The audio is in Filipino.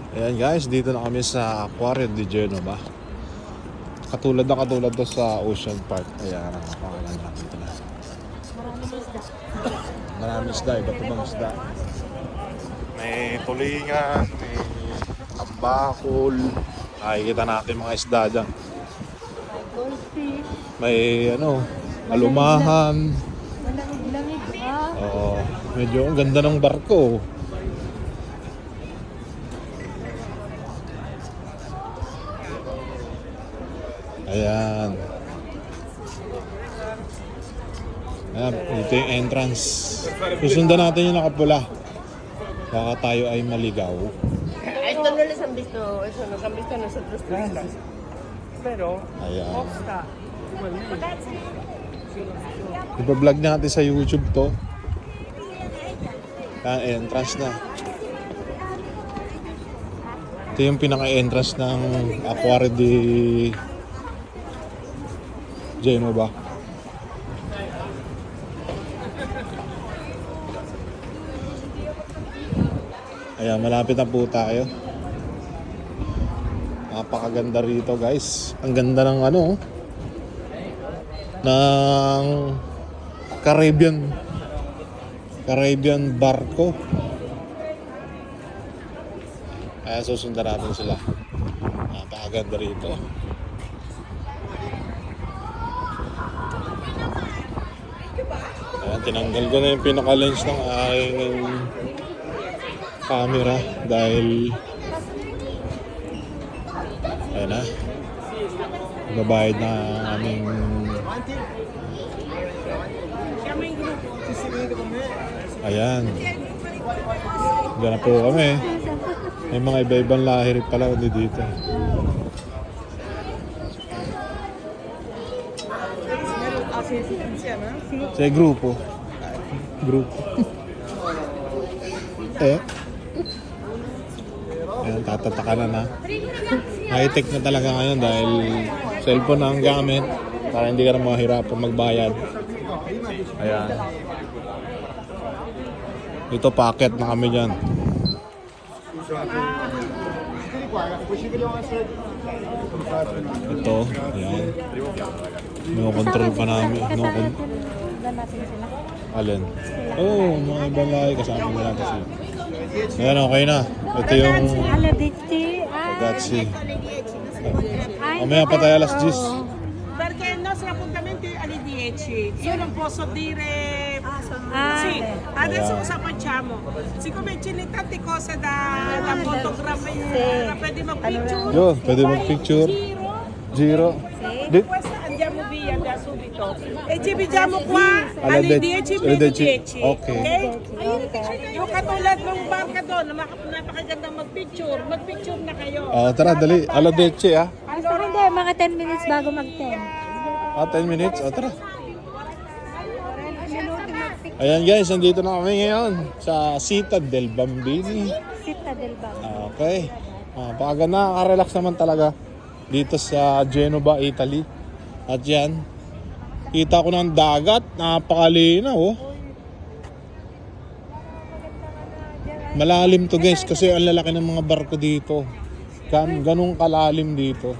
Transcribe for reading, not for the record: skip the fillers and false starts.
Ayan guys, dito na kami sa Aquarium di Genova. Katulad to sa Ocean Park. Ayan, ang pangalan natin ito na. Maraming isda, iba't ibang isda. May tulingan, may tambakol. Nakikita natin mga isda dyan. May alumahan. Oo, medyo ang ganda ng barko. Ayan. Ayan, ito yung entrance. Susundan natin yung nakapula. Baka tayo ay maligaw. Esto no les han visto, eso nos han visto a nosotros turistas. Pero, Ayan. Oxta. Ipa-vlog natin sa YouTube to. Ayan, entrance na. Ito yung pinaka-entrance ng Aquarium di Genova. Ayan, malapit na po tayo. Napakaganda rito guys. Ang ganda ng ng Caribbean barko. Ayan, susundan natin sila. Napakaganda rito. Ayan, tinanggal ko na yung pinaka-lens ng aking camera dahil ayan na, babayad na aming ayan, dyan na po kami. May mga iba-ibang lahi rin pala dito. Sa grupo. Ayan, tatataka na. High-tech na talaga ngayon dahil cellphone na ang gamit para hindi ka na mahirapan magbayad. Ayan. Ito, packet na kami dyan. Ito, ayan. No-control pa namin. Alin? Oo, mga ibang lahi kasama nila kasi. Ayan, okay na. Ito yung Ragazzi. Mamaya pa tayo alas 10. Perché il nostro appuntamento è alle 10. Io non posso dire sì, adesso cosa facciamo? Siccome ce ne tante cose da fotografare, pwede mag-picture. Yo, pwede mag-picture. Giro. Questa andiamo via da subito. E ci vediamo qua alle 10 meno 10. Okay. Yung katulad ng barka doon, napakagandang mag-picture. Mag-picture na kayo. Tara, dali. Alas 10 ah. Hindi, mga 10 minutes bago mag-10. 10 minutes? Tara. Ayan guys, nandito na kami ngayon sa Città del Bambini. Città del Bambini. Okay. Pagka nakaka-relax naman talaga dito sa Genova, Italy. At yan, kita ko ng dagat, napakalinaw oh. Malalim to guys kasi ang lalaki ng mga barko dito. Ganong kalalim dito.